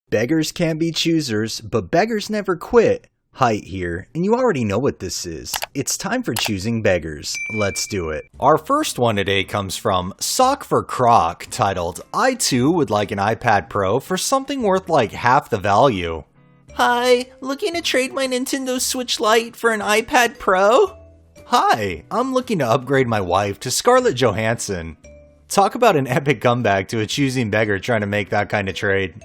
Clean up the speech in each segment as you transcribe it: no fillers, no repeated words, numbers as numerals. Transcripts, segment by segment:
Beggars can be choosers, but beggars never quit. Height here, and you already know what this is. It's time for Choosing Beggars. Let's do it. Our first one today comes from Sock for Croc, titled, I too would like an iPad Pro for something worth like half the value. Hi, looking to trade my Nintendo Switch Lite for an iPad Pro? Hi, I'm looking to upgrade my wife to Scarlett Johansson. Talk about an epic comeback to a choosing beggar trying to make that kind of trade.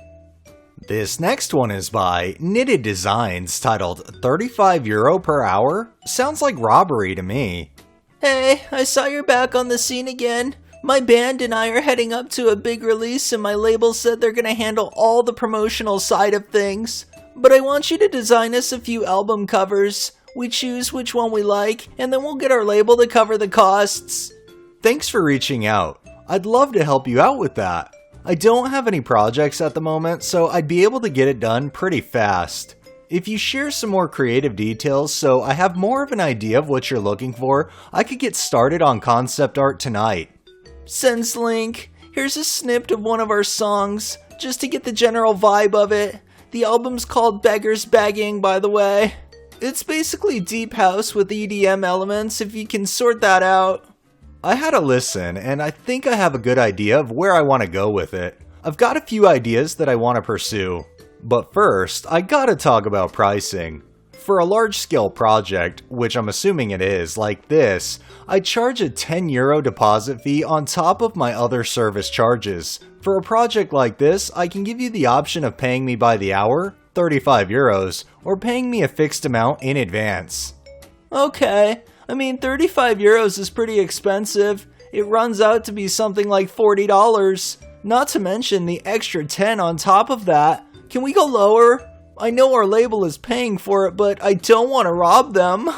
This next one is by Knitted Designs, titled €35 per hour? Sounds like robbery to me. Hey, I saw you're back on the scene again. My band and I are heading up to a big release and my label said they're gonna handle all the promotional side of things. But I want you to design us a few album covers. We choose which one we like, and then we'll get our label to cover the costs. Thanks for reaching out. I'd love to help you out with that. I don't have any projects at the moment, so I'd be able to get it done pretty fast. If you share some more creative details so I have more of an idea of what you're looking for, I could get started on concept art tonight. Sends link. Here's a snippet of one of our songs, just to get the general vibe of it. The album's called Beggars Begging, by the way. It's basically deep house with EDM elements, if you can sort that out. I had a listen, and I think I have a good idea of where I want to go with it. I've got a few ideas that I want to pursue. But first, I gotta talk about pricing. For a large-scale project, which I'm assuming it is, like this, I charge a €10 deposit fee on top of my other service charges. For a project like this, I can give you the option of paying me by the hour, €35, or paying me a fixed amount in advance. Okay. I mean, €35 is pretty expensive. It runs out to be something like $40. Not to mention the extra 10 on top of that. Can we go lower? I know our label is paying for it, but I don't want to rob them.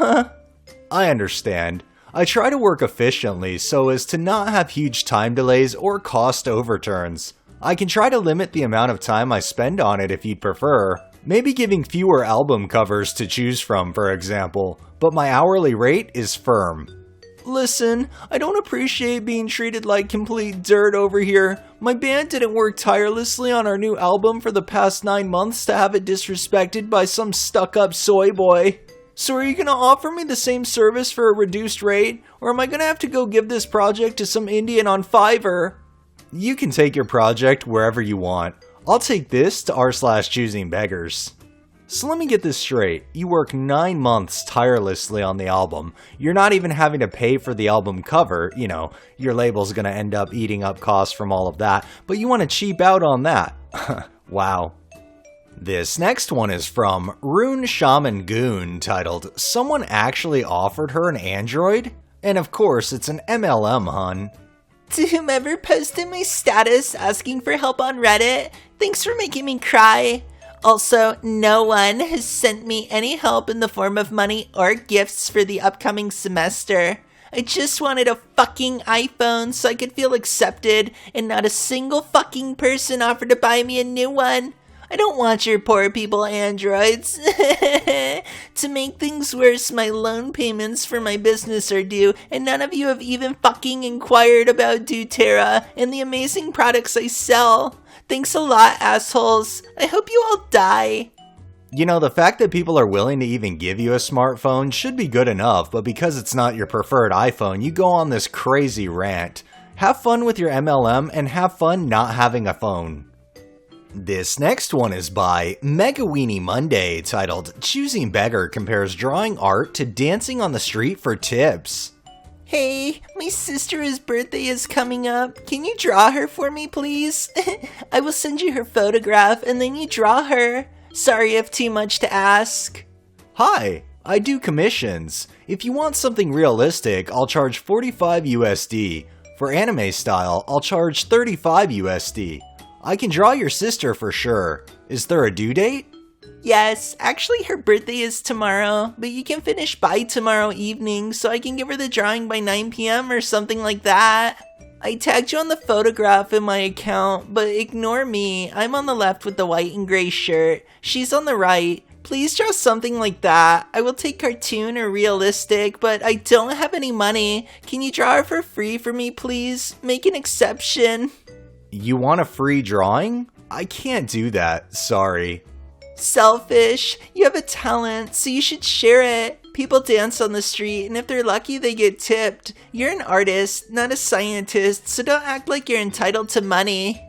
I understand. I try to work efficiently so as to not have huge time delays or cost overturns. I can try to limit the amount of time I spend on it if you'd prefer. Maybe giving fewer album covers to choose from, for example, but my hourly rate is firm. Listen, I don't appreciate being treated like complete dirt over here. My band didn't work tirelessly on our new album for the past 9 months to have it disrespected by some stuck-up soy boy. So are you gonna offer me the same service for a reduced rate, or am I gonna have to go give this project to some Indian on Fiverr? You can take your project wherever you want. I'll take this to r/choosing beggars. So let me get this straight. You work 9 months tirelessly on the album. You're not even having to pay for the album cover. You know, your label's gonna end up eating up costs from all of that, but you want to cheap out on that. Wow. This next one is from Rune Shaman Goon, titled, Someone Actually Offered Her an Android? And of course, it's an MLM, hun. To whomever posted my status asking for help on Reddit, thanks for making me cry. Also, no one has sent me any help in the form of money or gifts for the upcoming semester. I just wanted a fucking iPhone so I could feel accepted, and not a single fucking person offered to buy me a new one. I don't want your poor people Androids. To make things worse, my loan payments for my business are due, and none of you have even fucking inquired about doTERRA and the amazing products I sell. Thanks a lot, assholes. I hope you all die. You know, the fact that people are willing to even give you a smartphone should be good enough, but because it's not your preferred iPhone, you go on this crazy rant. Have fun with your MLM and have fun not having a phone. This next one is by Mega Weenie Monday, titled, Choosing Beggar compares drawing art to dancing on the street for tips. Hey, my sister's birthday is coming up. Can you draw her for me, please? I will send you her photograph and then you draw her. Sorry if too much to ask. Hi, I do commissions. If you want something realistic, I'll charge 45 USD. For anime style, I'll charge 35 USD. I can draw your sister for sure. Is there a due date? Yes, actually her birthday is tomorrow, but you can finish by tomorrow evening so I can give her the drawing by 9 p.m. or something like that. I tagged you on the photograph in my account, but ignore me. I'm on the left with the white and gray shirt. She's on the right. Please draw something like that. I will take cartoon or realistic, but I don't have any money. Can you draw her for free for me, please? Make an exception. You want a free drawing? I can't do that, sorry. Selfish. You have a talent, so you should share it. People dance on the street, and if they're lucky, they get tipped. You're an artist, not a scientist, so don't act like you're entitled to money.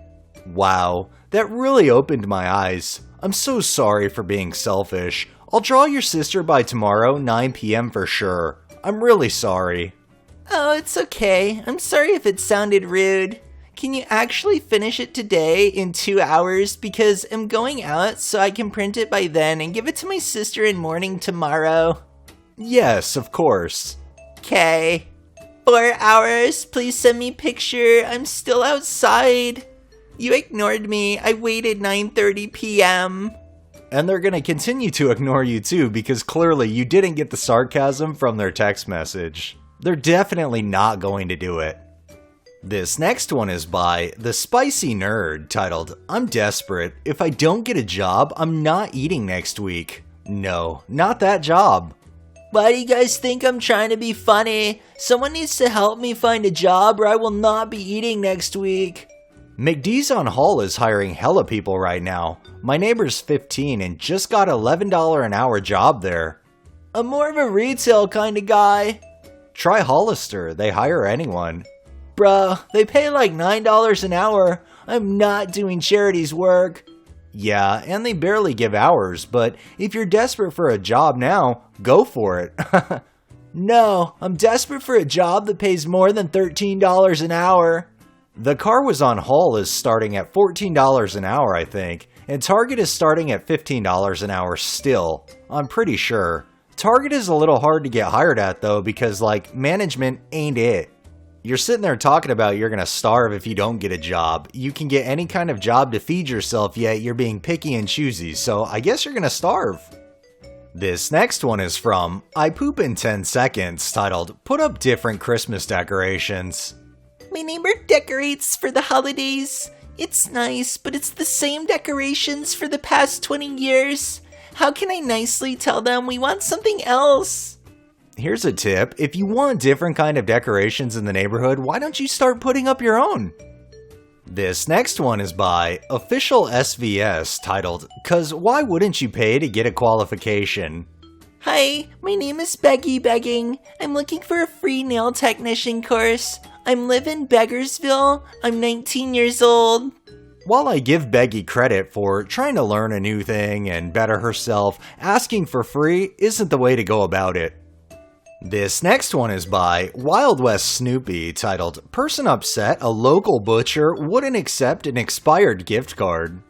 Wow, that really opened my eyes. I'm so sorry for being selfish. I'll draw your sister by tomorrow, 9 p.m. for sure. I'm really sorry. Oh, it's okay. I'm sorry if it sounded rude. Can you actually finish it today in 2 hours? Because I'm going out so I can print it by then and give it to my sister in morning tomorrow. Yes, of course. Okay. 4 hours. Please send me a picture. I'm still outside. You ignored me. I waited 9:30 p.m. And they're gonna continue to ignore you too, because clearly you didn't get the sarcasm from their text message. They're definitely not going to do it. This next one is by The Spicy Nerd, titled, I'm desperate. If I don't get a job, I'm not eating next week. No, not that job. Why do you guys think I'm trying to be funny? Someone needs to help me find a job or I will not be eating next week. McD's on Hall is hiring hella people right now. My neighbor's 15 and just got $11 an hour job there. I'm more of a retail kind of guy. Try Hollister, they hire anyone. Bruh, they pay like $9 an hour. I'm not doing charity's work. Yeah, and they barely give hours, but if you're desperate for a job now, go for it. No, I'm desperate for a job that pays more than $13 an hour. The car was on Hall is starting at $14 an hour, I think, and Target is starting at $15 an hour still. I'm pretty sure. Target is a little hard to get hired at though because management ain't it. You're sitting there talking about you're gonna starve if you don't get a job. You can get any kind of job to feed yourself, yet you're being picky and choosy, so I guess you're gonna starve. This next one is from I Poop in 10 Seconds, titled, Put Up Different Christmas Decorations. My neighbor decorates for the holidays. It's nice, but it's the same decorations for the past 20 years. How can I nicely tell them we want something else? Here's a tip. If you want different kind of decorations in the neighborhood, why don't you start putting up your own? This next one is by Official SVS, titled, 'Cause why wouldn't you pay to get a qualification? Hi, my name is Begging. I'm looking for a free nail technician course. I live in Beggarsville. I'm 19 years old. While I give Beggy credit for trying to learn a new thing and better herself, asking for free isn't the way to go about it. This next one is by Wild West Snoopy, titled, Person upset a local butcher wouldn't accept an expired gift card.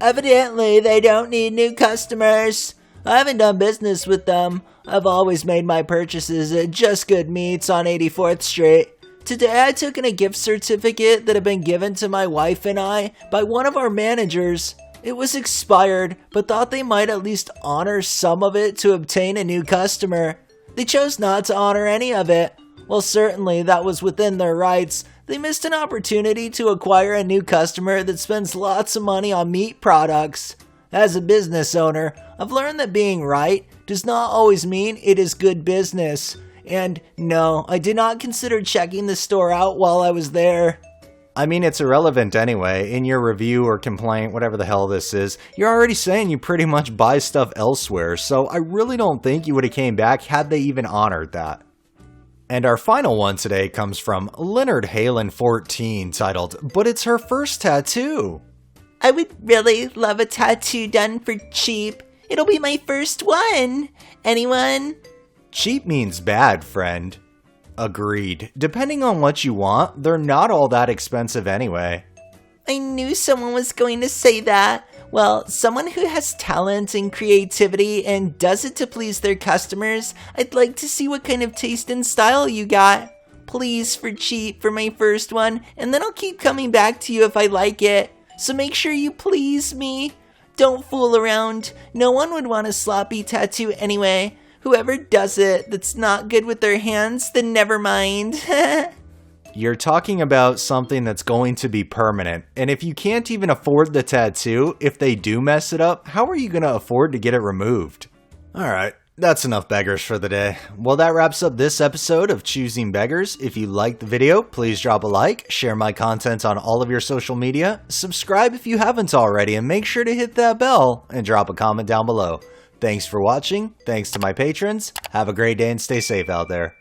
Evidently, they don't need new customers. I haven't done business with them. I've always made my purchases at Just Good Meats on 84th Street. Today I took in a gift certificate that had been given to my wife and I by one of our managers. It was expired, but thought they might at least honor some of it to obtain a new customer. They chose not to honor any of it. Well, certainly that was within their rights. They missed an opportunity to acquire a new customer that spends lots of money on meat products. As a business owner, I've learned that being right does not always mean it is good business. And no, I did not consider checking the store out while I was there. I mean, it's irrelevant anyway. In your review or complaint, whatever the hell this is, you're already saying you pretty much buy stuff elsewhere, so I really don't think you would have came back had they even honored that. And our final one today comes from Leonard Halen 14, titled, But It's Her First Tattoo. I would really love a tattoo done for cheap. It'll be my first one. Anyone? Cheap means bad, friend. Agreed. Depending on what you want, they're not all that expensive anyway. I knew someone was going to say that. Well, someone who has talent and creativity and does it to please their customers, I'd like to see what kind of taste and style you got. Please for cheap for my first one, and then I'll keep coming back to you if I like it. So make sure you please me. Don't fool around. No one would want a sloppy tattoo anyway. Whoever does it that's not good with their hands, then never mind. You're talking about something that's going to be permanent, and if you can't even afford the tattoo, if they do mess it up, how are you going to afford to get it removed? Alright, That's enough beggars for the day. Well, that wraps up this episode of Choosing Beggars. If you liked the video, please drop a like, share my content on all of your social media, subscribe if you haven't already, and make sure to hit that bell and drop a comment down below. Thanks for watching, thanks to my patrons, have a great day and stay safe out there.